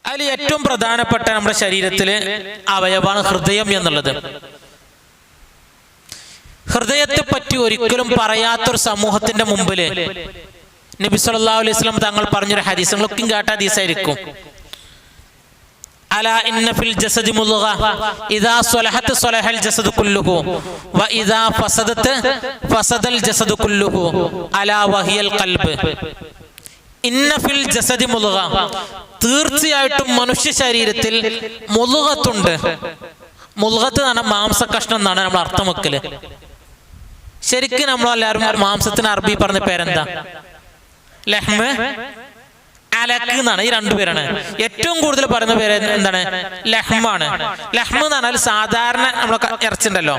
അതിൽ ഏറ്റവും പ്രധാനപ്പെട്ട നമ്മുടെ ശരീരത്തിലെ അവയവമാണ് ഹൃദയം എന്നുള്ളത്. ഹൃദയത്തെ പറ്റി ഒരിക്കലും പറയാത്തൊരു സമൂഹത്തിന്റെ മുമ്പില് നബി സല്ലല്ലാഹു അലൈഹി വസല്ലം തങ്ങൾ പറഞ്ഞൊരു ഹദീസ്, നിങ്ങളൊക്കെ കേട്ട ഹദീസായിരിക്കും. അലാ ഇന്ന ഫിൽ ജസദി മുദ്ഗ ഇദാ സ്വലഹത് സ്വലഹൽ ജസദു കുല്ലുഹു വ ഇദാ ഫസദത് ഫസദൽ ജസദു കുല്ലുഹു അലാ വഹിയൽ ഖൽബ്. ഇന്ന ഫിൽ ജസദി മുദ്ഗ, തീർച്ചയായിട്ടും മനുഷ്യ ശരീരത്തിൽ മുദ്ഗത്തുണ്ട്. മുദ്ഗത്ത് എന്ന് പറഞ്ഞാൽ മാംസ കഷ്ണം എന്നാണ് നമ്മൾ അർത്ഥം വെക്കല്. ശരിക്കും നമ്മളെല്ലാവരും മാംസത്തിന് അറബി പറഞ്ഞ പേരെന്താ? ലഹ്മ്, അലക്ക് എന്നാണ്. ഈ രണ്ടുപേരാണ് ഏറ്റവും കൂടുതൽ പറയുന്ന പേര്. എന്താണ്? ലഹ്മാണ്. ലഹ്മ് എന്ന് പറഞ്ഞാൽ സാധാരണ നമ്മളെ ഇറച്ചിണ്ടല്ലോ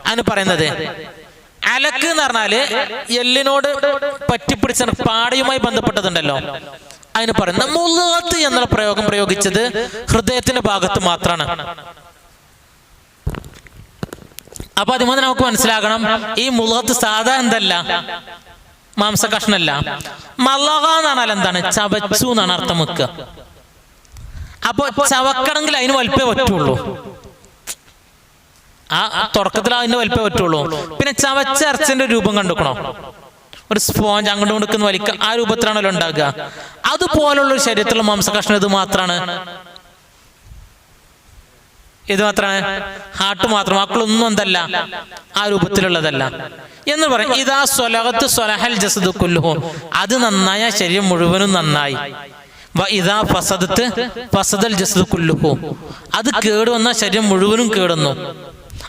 അതിന് പറയുന്നത്. അലക്ക് എന്ന് പറഞ്ഞാല് എല്ലിനോട് പറ്റിപ്പിടിച്ച പാടയുമായി ബന്ധപ്പെട്ടതുണ്ടല്ലോ അതിന് പറയുന്നത്. മുദ്ഗത്ത് എന്നുള്ള പ്രയോഗം പ്രയോഗിച്ചത് ഹൃദയത്തിന്റെ ഭാഗത്ത് മാത്രമാണ്. അപ്പൊ അതുപോലെ നമുക്ക് മനസ്സിലാക്കണം, ഈ മുദ്ഗത്ത് സാധാ എന്തല്ല, മാംസ കഷ്ണല്ല. മലഗ എന്ന് പറഞ്ഞാൽ എന്താണ്? ചവച്ചു എന്നാണ് അർത്ഥം വെക്കുക. അപ്പൊ ചവക്കണമെങ്കിൽ അതിന് വലിപ്പേ പറ്റുള്ളൂ. ആ തുടക്കത്തിൽ അതിന് വലിപ്പേ പറ്റുള്ളൂ. പിന്നെ ചവച്ച ഇറച്ചിന്റെ രൂപം കണ്ടുക്കണോ? ഒരു സ്പോഞ്ച് അങ്ങോട്ട് കൊടുക്കുന്ന വലിക്ക, ആ രൂപത്തിലാണല്ലോ ഉണ്ടാകുക. അതുപോലുള്ള ഒരു ശരീരത്തിലുള്ള മാംസ കഷ്ണം ഇത് മാത്രമാണ്. ഇത് മാത്രമാണ്. ഹാർട്ട് മാത്രം, മക്കളൊന്നും എന്തല്ല ആ രൂപത്തിലുള്ളതല്ല എന്ന് പറയും. ഇതാ സ്വലഹത്ത് സ്വലഹൽ ജസദു കുല്ലുഹു, അത് നന്നായ ശരീരം മുഴുവനും നന്നായി. വ ഇദാ ഫസദത്ത് ഫസദൽ ജസദു കുല്ലുഹു, അത് കേടുവന്ന ശരീരം മുഴുവനും കേടുന്നു.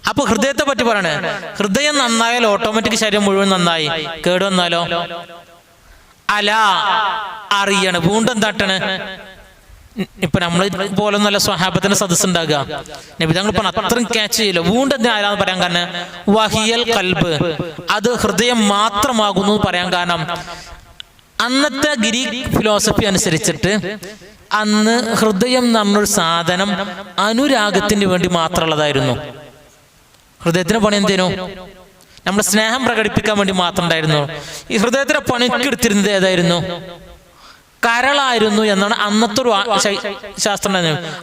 അപ്പൊ ഹൃദയത്തെ പറ്റി പറയണേ, ഹൃദയം നന്നായാൽ ഓട്ടോമാറ്റിക് ശരീരം മുഴുവൻ നന്നായി. കേടുവന്നാലോ? അലാ, അറിയണം. വീണ്ടും എന്താട്ടാണ്? ഇപ്പൊ നമ്മൾ പോലെ നല്ല സ്വഹാബത്തിന്റെ സദസ് ഉണ്ടാകുക. നബി തങ്ങൾ പറഞ്ഞ അത്രയും ക്യാച്ച് ചെയ്യില്ല. വീണ്ടും ആരാന്ന് പറയാൻ കാരണം വഹിയൽ ഖൽബ്, അത് ഹൃദയം മാത്രമാകുന്നു പറയാൻ കാരണം അന്നത്തെ ഗ്രീക്ക് ഫിലോസഫി അനുസരിച്ചിട്ട് അന്ന് ഹൃദയം എന്നൊരു സാധനം അനുരാഗത്തിന് വേണ്ടി മാത്രമുള്ളതായിരുന്നു. ഹൃദയത്തിന് പണി എന്തേനു? നമ്മൾ സ്നേഹം പ്രകടിപ്പിക്കാൻ വേണ്ടി മാത്രം ഉണ്ടായിരുന്നു. ഈ ഹൃദയത്തിനെ പണിക്കെടുത്തിരുന്നത് ഏതായിരുന്നു? കരളായിരുന്നു എന്നാണ് അന്നത്തെ ഒരു ശാസ്ത്രം.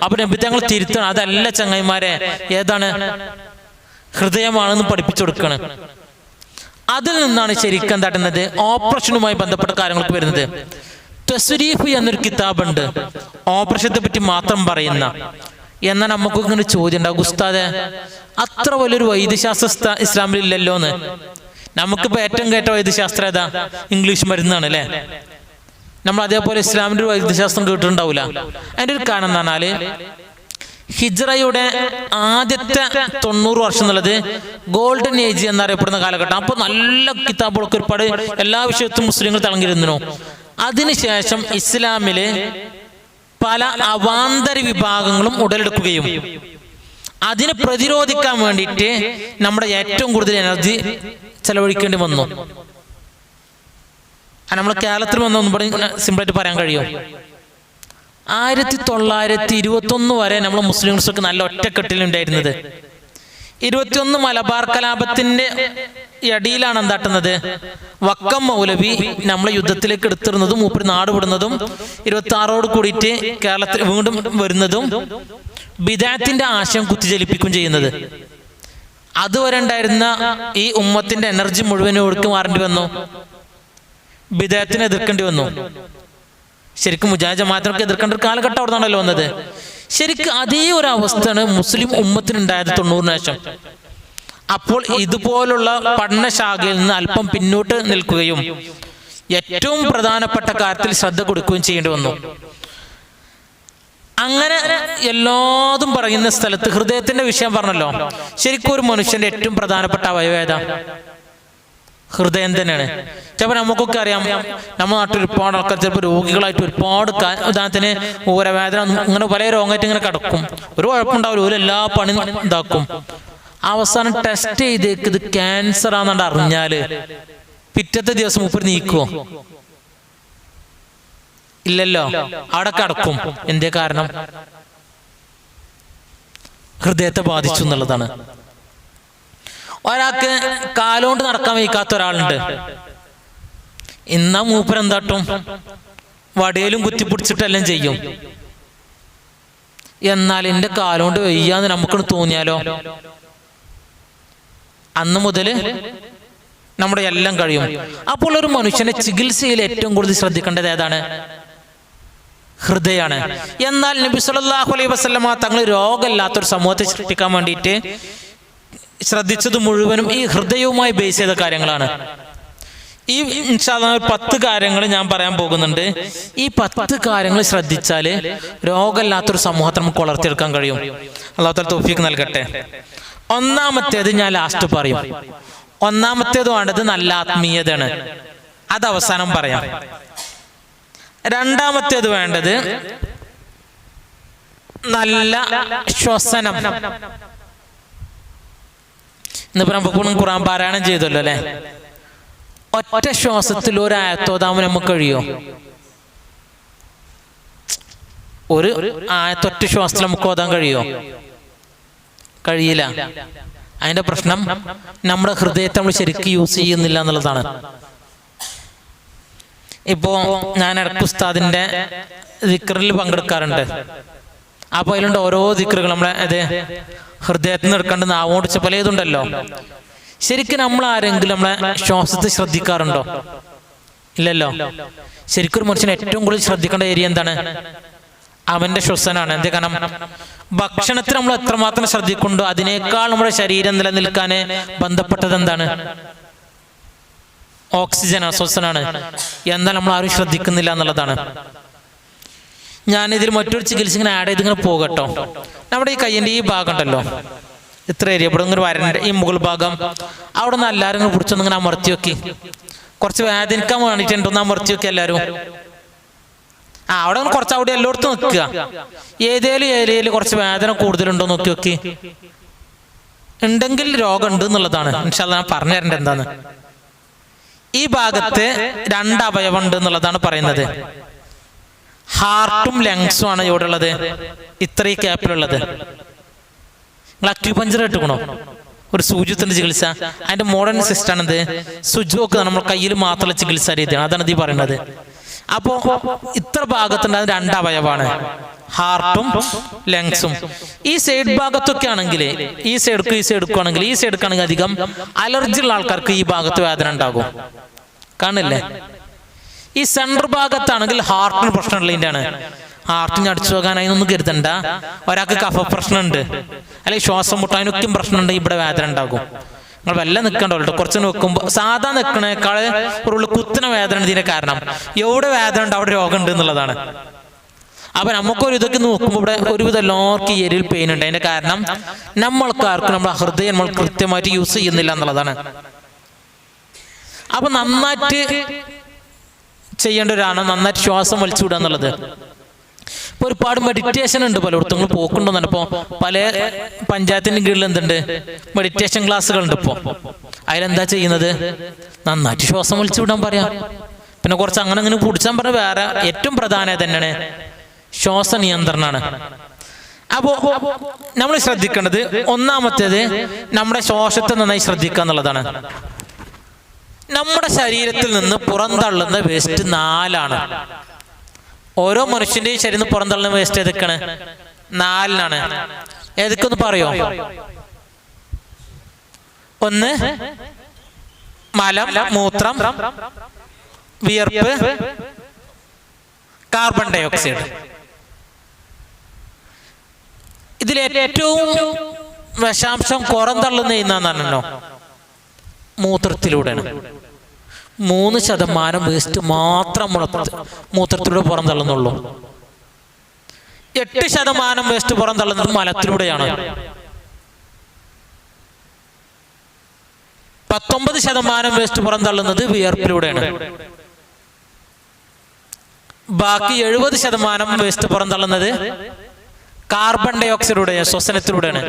അപ്പൊ നബി തങ്ങൾ തിരുത്തണം, അതല്ല ചങ്ങായിമാരെ, ഏതാണ്? ഹൃദയമാണെന്ന് പഠിപ്പിച്ചു കൊടുക്കാണ്. അതിൽ നിന്നാണ് ശരിക്കും എന്താട്ടുന്നത് ഓപ്പറേഷനുമായി ബന്ധപ്പെട്ട കാര്യങ്ങൾക്ക് വരുന്നത്. തസ്രീഫ് എന്നൊരു കിതാബുണ്ട് ഓപ്പറേഷത്തെ പറ്റി മാത്രം പറയുന്ന. എന്നാൽ നമുക്ക് ഇങ്ങനെ ചോദ്യം ഉണ്ടാകും, ഉസ്താദെ അത്ര വലിയൊരു വൈദ്യശാസ്ത്ര ഇസ്ലാമിൽ ഇല്ലല്ലോ എന്ന്. നമുക്കിപ്പോ ഏറ്റവും കേട്ട വൈദ്യശാസ്ത്രം ഏതാ? ഇംഗ്ലീഷ് മരുന്നാണ് അല്ലെ. നമ്മൾ അതേപോലെ ഇസ്ലാമിന്റെ ഒരു വൈദ്യശാസ്ത്രം കേട്ടിട്ടുണ്ടാവില്ല. അതിന്റെ ഒരു കാരണം എന്ന് പറഞ്ഞാല് ഹിജ്റയുടെ ആദ്യത്തെ 90 വർഷം എന്നുള്ളത് ഗോൾഡൻ ഏജ് എന്നറിയപ്പെടുന്ന കാലഘട്ടം. അപ്പൊ നല്ല കിതാബുകളൊക്കെ ഒരുപാട് എല്ലാ വിഷയത്തും മുസ്ലിങ്ങൾ തിളങ്ങിയിരുന്നു. അതിനുശേഷം ഇസ്ലാമില് പല അവാന്തര വിഭാഗങ്ങളും ഉടലെടുക്കുകയും അതിനെ പ്രതിരോധിക്കാൻ വേണ്ടിയിട്ട് നമ്മുടെ ഏറ്റവും കൂടുതൽ എനർജി ചെലവഴിക്കേണ്ടി വന്നു. നമ്മൾ കേരളത്തിൽ വന്നൊന്നും പറഞ്ഞ് സിമ്പിളായിട്ട് പറയാൻ കഴിയും. 1921 വരെ നമ്മൾ മുസ്ലിംസൊക്കെ നല്ല ഒറ്റക്കെട്ടിലുണ്ടായിരുന്നത്. 21 മലബാർ കലാപത്തിന്റെ അടിയിലാണ് എന്താട്ടുന്നത് വക്കം മൗലവി നമ്മളെ യുദ്ധത്തിലേക്ക് എടുത്തിരുന്നതും മൂപ്പര് നാട് വിടുന്നതും 26ഓട് കൂടിയിട്ട് കേരളത്തിൽ വീണ്ടും വരുന്നതും ബിദഅത്തിന്റെ ആശയം കുത്തിച്ചലിപ്പിക്കുകയും ചെയ്യുന്നത്. അതുവരെ ഉണ്ടായിരുന്ന ഈ ഉമ്മത്തിന്റെ എനർജി മുഴുവനും ഒഴുക്ക് മാറേണ്ടി വന്നു. ബിദഅത്തിനെ എതിർക്കേണ്ടി വന്നു. ശരിക്കും മുജാഹിദ് ജമാഅത്തിനൊക്കെ എതിർക്കേണ്ട ഒരു കാലഘട്ടം അവിടെ നിന്നാണല്ലോ വന്നത്. ശരിക്കും അതേ ഒരു അവസ്ഥയാണ് മുസ്ലിം ഉമ്മത്തിനുണ്ടായത് 90-ന് ശേഷം. അപ്പോൾ ഇതുപോലുള്ള പഠനശാഖയിൽ നിന്ന് അല്പം പിന്നോട്ട് നിൽക്കുകയും ഏറ്റവും പ്രധാനപ്പെട്ട കാര്യത്തിൽ ശ്രദ്ധ കൊടുക്കുകയും ചെയ്യേണ്ടി വന്നു. അങ്ങനെ എല്ലാതും പറയുന്ന സ്ഥലത്ത് ഹൃദയത്തിന്റെ വിഷയം പറഞ്ഞല്ലോ. ശരിക്കും ഒരു മനുഷ്യന്റെ ഏറ്റവും പ്രധാനപ്പെട്ട അവയവം ഏതാ? ഹൃദയം തന്നെയാണ്. ചിലപ്പോൾ നമുക്കൊക്കെ അറിയാം, നമ്മുടെ നാട്ടിൽ ഒരുപാട് ആൾക്കാർ ചിലപ്പോൾ രോഗികളായിട്ട് ഒരുപാട് ഉദാഹരണത്തിന് ഊരവേദന അങ്ങനെ പല രോഗമായിട്ട് ഇങ്ങനെ കിടക്കും. ഒരു കുഴപ്പമുണ്ടാവില്ല, ഒരു എല്ലാ പണി ഇതാക്കും. അവസാനം ടെസ്റ്റ് ചെയ്തേക്ക് ഇത് ക്യാൻസർ ആണെന്ന് അറിഞ്ഞാല് പിറ്റത്തെ ദിവസം മുപ്പര് നീക്കുവോ? ഇല്ലല്ലോ, അവിടെ കിടക്കും. എന്തേ കാരണം? ഹൃദയത്തെ ബാധിച്ചു എന്നുള്ളതാണ്. ഒരാൾക്ക് കാലുകൊണ്ട് നടക്കാൻ വയ്ക്കാത്ത ഒരാളുണ്ട്. ഇന്നാ മൂപ്പരെന്താട്ടും വടിയിലും കുത്തിപ്പിടിച്ചിട്ടെല്ലാം ചെയ്യും. എന്നാൽ എൻ്റെ കാലുകൊണ്ട് വയ്യാന്ന് നമുക്കൊന്ന് തോന്നിയാലോ, അന്ന് മുതൽ നമ്മുടെ എല്ലാം കഴിയും. അപ്പോൾ ഒരു മനുഷ്യനെ ചികിത്സയിൽ ഏറ്റവും കൂടുതൽ ശ്രദ്ധിക്കേണ്ടത് ഏതാണ്? ഹൃദയമാണ്. എന്നാൽ നബി സല്ലല്ലാഹു അലൈഹി വസല്ലമ തങ്ങൾ രോഗമില്ലാത്തൊരു സമൂഹത്തെ സൃഷ്ടിക്കാൻ വേണ്ടിയിട്ട് ശ്രദ്ധിച്ചത് മുഴുവനും ഈ ഹൃദയവുമായി ബേസ് ചെയ്ത കാര്യങ്ങളാണ്. ഈ ഇൻഷാ അല്ലാഹ് 10 കാര്യങ്ങൾ ഞാൻ പറയാൻ പോകുന്നുണ്ട്. ഈ 10 കാര്യങ്ങൾ ശ്രദ്ധിച്ചാൽ രോഗമില്ലാത്തൊരു സമൂഹത്തെ നമുക്ക് വളർത്തിയെടുക്കാൻ കഴിയും. അല്ലാഹു തആല തൗഫീഖ് നൽകട്ടെ. ഒന്നാമത്തേത് ഞാൻ ലാസ്റ്റ് പറയും. ഒന്നാമത്തേത് വേണ്ടത് നല്ല ആത്മീയതയാണ്, അത് അവസാനം പറയാം. രണ്ടാമത്തേത് വേണ്ടത് നല്ല ശ്വസനം. ഇന്നിപ്പോ നമുക്ക് ഖുർആൻ പാരായണം ചെയ്തല്ലോ അല്ലെ? ഒറ്റ ശ്വാസത്തിൽ ഒരു ആയത്തോതാമൻ നമുക്ക് കഴിയോ? ഒരു ആയത്തൊറ്റ ശ്വാസത്തിൽ നമുക്ക് ഓതാൻ കഴിയോ? കഴിയില്ല. അതിന്റെ പ്രശ്നം നമ്മുടെ ഹൃദയത്തെ നമ്മൾ ശരിക്കും യൂസ് ചെയ്യുന്നില്ല എന്നുള്ളതാണ്. ഇപ്പോ ഞാൻ ഇടയ്ക്ക് ഉസ്താദിന്റെ ദിക്റിൽ പങ്കെടുക്കാറുണ്ട്. അപ്പൊ അതിലുണ്ട് ഓരോ ദിക്റുകൾ നമ്മളെ ഹൃദയത്തിൽ നിന്ന് എടുക്കേണ്ട നാവോടിച്ച പല ഇതുണ്ടല്ലോ. ശരിക്കും നമ്മൾ ആരെങ്കിലും നമ്മളെ ശ്വാസത്തെ ശ്രദ്ധിക്കാറുണ്ടോ? ഇല്ലല്ലോ. ശരിക്കും ഒരു മനുഷ്യൻ ഏറ്റവും കൂടുതൽ ശ്രദ്ധിക്കേണ്ട ഏരിയ എന്താണ്? അവന്റെ ശ്വസനാണ്. എന്ത്? കാരണം ഭക്ഷണത്തിന് നമ്മൾ എത്രമാത്രം ശ്രദ്ധിക്കുന്നുണ്ടോ അതിനേക്കാൾ നമ്മുടെ ശരീരം നിലനിൽക്കാൻ ബന്ധപ്പെട്ടത് എന്താണ്? ഓക്സിജനാണ്, ശ്വസനാണ്. എന്നാൽ നമ്മൾ ആരും ശ്രദ്ധിക്കുന്നില്ല എന്നുള്ളതാണ്. ഞാനിതിൽ മറ്റൊരു ചികിത്സ ഇങ്ങനെ ആഡ് ചെയ്ത് ഇങ്ങനെ പോകട്ടോ. നമ്മുടെ ഈ കയ്യിന്റെ ഈ ഭാഗം ഉണ്ടല്ലോ, ഇത്ര ഏരിയ ഇവിടെ ഇങ്ങനെ വരണ്ട, ഈ മുകൾ ഭാഗം, അവിടെ നിന്ന് എല്ലാവരും ഇങ്ങനെ പിടിച്ചൊന്ന് ഇങ്ങനെ അമർത്തി വെക്കി. കുറച്ച് വേദനിക്കാൻ വേണ്ടിയിട്ടുണ്ടോന്ന് അമർത്തി വെക്കി എല്ലാവരും. അവിടെ കുറച്ച് അവിടെ എല്ലായിടത്തും നിൽക്കുക. ഏതേലും ഏരിയയിൽ കുറച്ച് വേദന കൂടുതലുണ്ടോ നോക്കി വെക്കി. ഉണ്ടെങ്കിൽ രോഗം ഉണ്ട് എന്നുള്ളതാണ്. ഇൻഷാ അല്ലാഹ് ഞാൻ പറഞ്ഞു തരേണ്ടത് എന്താന്ന്. ഈ ഭാഗത്ത് 2 അവയവം ഉണ്ട് എന്നുള്ളതാണ് പറയുന്നത്. ഹാർട്ടും ലങ്സും ആണ് ഇവിടെ ഉള്ളത്, ഇത്രയും ക്യാപ്പിലുള്ളത്. നിങ്ങൾ അക്യൂപഞ്ചർ ഇട്ടുക്കണോ? ഒരു സൂചിത്തിന്റെ ചികിത്സ, അതിന്റെ മോഡേൺ സിസ്റ്റം ആണിത്. സുജോക്ക് നമ്മൾ കയ്യിൽ മാത്രമുള്ള ചികിത്സാ രീതിയാണ്, അതാണ് ഇത് പറയുന്നത്. അപ്പോ ഇത്ര ഭാഗത്തുണ്ട് 2 അവയവാണ്, ഹാർട്ടും ലങ്സും. ഈ സൈഡ് ഭാഗത്തൊക്കെ ആണെങ്കിൽ ഈ സൈഡ് അധികം അലർജി ഉള്ള ആൾക്കാർക്ക് ഈ ഭാഗത്ത് വേദന ഉണ്ടാകും, കാണില്ലേ? ഈ സെൻട്രൽ ഭാഗത്താണെങ്കിൽ ഹാർട്ടിന് പ്രശ്നമുള്ളതിൻ്റെ ആണ്. ഹാർട്ടിന് അടിച്ചു പോകാനായി ഒന്നും കരുതണ്ട. ഒരാൾക്ക് കഫ പ്രശ്നമുണ്ട്, അല്ലെങ്കിൽ ശ്വാസം മുട്ടാനൊക്കെ പ്രശ്നമുണ്ട്, ഇവിടെ വേദന ഉണ്ടാകും. നിങ്ങൾ വല്ല നിൽക്കണ്ടോ? കുറച്ച് നിൽക്കുമ്പോൾ സാധാ നിൽക്കണേക്കാൾ ഒരു കുത്തിന വേദന ഇതിന്റെ കാരണം. എവിടെ വേദന ഉണ്ട് അവിടെ രോഗം ഉണ്ട് എന്നുള്ളതാണ്. അപ്പൊ നമുക്കൊരു ഇതൊക്കെ നോക്കുമ്പോൾ ഇവിടെ ഒരുവിധം എല്ലാവർക്കും ഈ ഏരിയയിൽ പെയിൻ ഉണ്ട്. അതിന്റെ കാരണം നമ്മൾക്കാർക്കും നമ്മുടെ ഹൃദയം നമ്മൾ കൃത്യമായിട്ട് യൂസ് ചെയ്യുന്നില്ല എന്നുള്ളതാണ്. അപ്പൊ നന്നായിട്ട് ചെയ്യേണ്ട ഒരാണ് നന്നായിട്ട് ശ്വാസം വലിച്ചു വിടുക എന്നുള്ളത്. ഇപ്പൊ ഒരുപാട് മെഡിറ്റേഷൻ ഉണ്ട് പലയിടത്തും. നിങ്ങൾ പോക്കുണ്ടോന്നാണ്. ഇപ്പൊ പല പഞ്ചായത്തിന്റെ കീഴിൽ എന്തുണ്ട്, മെഡിറ്റേഷൻ ക്ലാസ്സുകൾ ഉണ്ട്. ഇപ്പൊ അതിലെന്താ ചെയ്യുന്നത്? നന്നായിട്ട് ശ്വാസം വലിച്ചു വിടാൻ പറയാം. പിന്നെ കുറച്ച് അങ്ങനെ കുടിച്ചാൻ പറഞ്ഞ വേറെ ഏറ്റവും പ്രധാനം തന്നെയാണ് ശ്വാസ നിയന്ത്രണമാണ്. അപ്പോ നമ്മൾ ശ്രദ്ധിക്കേണ്ടത് ഒന്നാമത്തേത് നമ്മുടെ ശ്വാസത്തെ നന്നായി ശ്രദ്ധിക്കുക എന്നുള്ളതാണ്. നമ്മുടെ ശരീരത്തിൽ നിന്ന് പുറന്തള്ളുന്ന വേസ്റ്റ് 4 ആണ്. ഓരോ മനുഷ്യന്റെയും ശരീരത്തിൽ പുറന്തള്ളുന്ന വേസ്റ്റ് ഏതൊക്കെയാണ്? 4 ഏതൊക്കെയൊന്ന് പറയോ? 1 മലം, മൂത്രം, വിയർപ്പ്, കാർബൺ ഡൈ ഓക്സൈഡ്. ഇതിലേറ്റവും വിഷാംശം പുറന്തള്ളുന്ന ഇന്നാണല്ലോ മൂത്രത്തിലൂടെയാണ്. 3% വേസ്റ്റ് മാത്രം മൂത്രത്തിലൂടെ പുറന്തള്ളുന്നുള്ളൂ. 8% വേസ്റ്റ് പുറന്തള്ളുന്നത് മലത്തിലൂടെയാണ്. 19% വേസ്റ്റ് പുറന്തള്ളുന്നത് വിയർപ്പിലൂടെയാണ്. ബാക്കി 70% വേസ്റ്റ് പുറന്തള്ളുന്നത് കാർബൺ ഡൈ ഓക്സൈഡിലൂടെ, ശ്വസനത്തിലൂടെയാണ്.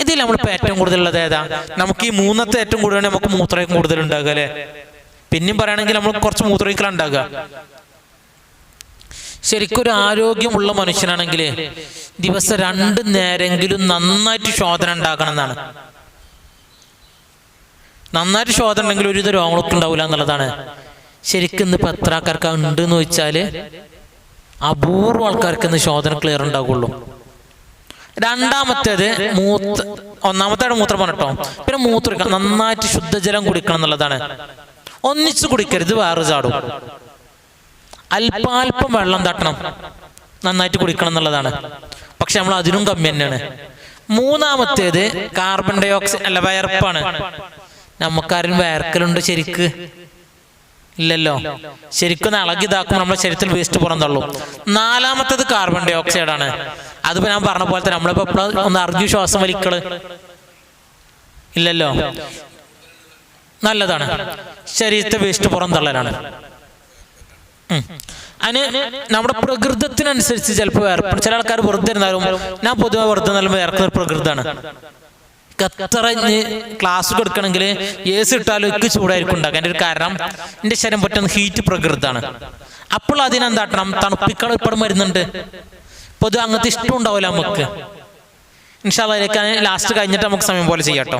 ഇതിൽ നമ്മളിപ്പോൾ ഏറ്റവും കൂടുതലുള്ളത് ഏതാ? നമുക്ക് ഈ 3 ഏറ്റവും കൂടുതൽ നമുക്ക് മൂത്രം കൂടുതൽ ഉണ്ടാകുക അല്ലെ? പിന്നെയും പറയുകയാണെങ്കിൽ നമ്മൾ കുറച്ച് മൂത്രമൊഴിക്കലാണ് ഉണ്ടാകുക. ശരിക്കും ഒരു ആരോഗ്യമുള്ള മനുഷ്യനാണെങ്കിൽ ദിവസം 2 നേരമെങ്കിലും നന്നായിട്ട് ശോധന ഉണ്ടാക്കണം എന്നാണ്. നന്നായിട്ട് ശോധന ഉണ്ടെങ്കിൽ ഒരുവിധ രോഗങ്ങളൊക്കെ ഉണ്ടാവില്ല എന്നുള്ളതാണ്. ശരിക്കും ഇന്നിപ്പോൾ എത്ര ആൾക്കാർക്ക് ഉണ്ട് എന്ന് ചോദിച്ചാൽ അപൂർവം ആൾക്കാർക്ക് ഇന്ന് ശോധന ക്ലിയർ ഉണ്ടാകുള്ളൂ. രണ്ടാമത്തേത് ഒന്നാമത്തേടെ മൂത്രം പറഞ്ഞിട്ടോ. പിന്നെ മൂത്രം നന്നായിട്ട് ശുദ്ധജലം കുടിക്കണം എന്നുള്ളതാണ്. ഒന്നിച്ചു കുടിക്കരുത്, വേറെ ചാടും. അല്പാൽപ്പം വെള്ളം തട്ടണം, നന്നായിട്ട് കുടിക്കണം എന്നുള്ളതാണ്. പക്ഷെ നമ്മൾ അതിനും കമ്മി തന്നെയാണ്. മൂന്നാമത്തേത് കാർബൺ ഡൈ ഓക്സൈഡ് അല്ല, വയർപ്പാണ്. നമുക്കാരും വയർക്കലുണ്ട് ശരിക്ക്? ഇല്ലല്ലോ. ശരിക്കും ഇളകി ഇതാക്കുമ്പോൾ നമ്മുടെ ശരീരത്തിൽ വേസ്റ്റ് പുറന്തള്ളും. നാലാമത്തേത് കാർബൺ ഡൈ ഓക്സൈഡ് ആണ്. അതിപ്പോ ഞാൻ പറഞ്ഞ പോലെ തന്നെ നമ്മളിപ്പോ ഒന്ന് അറിഞ്ഞു ശ്വാസം വലിക്കള് ഇല്ലല്ലോ. നല്ലതാണ്, ശരീരത്തെ വേസ്റ്റ് പുറന്തള്ളലാണ്. അതിന് നമ്മുടെ പ്രകൃതത്തിനനുസരിച്ച് ചിലപ്പോൾ വേർപ്പെടും. ചില ആൾക്കാർ വെറുതെ ഇരുന്നാലും, ഞാൻ പൊതുവെ വെറുതെ നൽകുമ്പോൾ വേർക്കുന്ന പ്രകൃതമാണ്. എത്ര ക്ലാസ് കൊടുക്കണമെങ്കിൽ AC ഇട്ടാലും എനിക്ക് ചൂടായിരിക്കും ഉണ്ടാക്കുക. എൻ്റെ ഒരു കാരണം എൻ്റെ ശരീരം പറ്റുന്ന ഹീറ്റ് പ്രകൃതമാണ്. അപ്പോൾ അതിനെന്താട്ടണം, തണുപ്പിക്കാൻ ഇപ്പോഴും വരുന്നുണ്ട്. പൊതുവെ അങ്ങനത്തെ ഇഷ്ടം ഉണ്ടാവില്ല നമുക്ക്. ഇൻഷാ അല്ലാഹ് ലാസ്റ്റ് കഴിഞ്ഞിട്ട് നമുക്ക് സമയം പോലെ ചെയ്യാട്ടോ.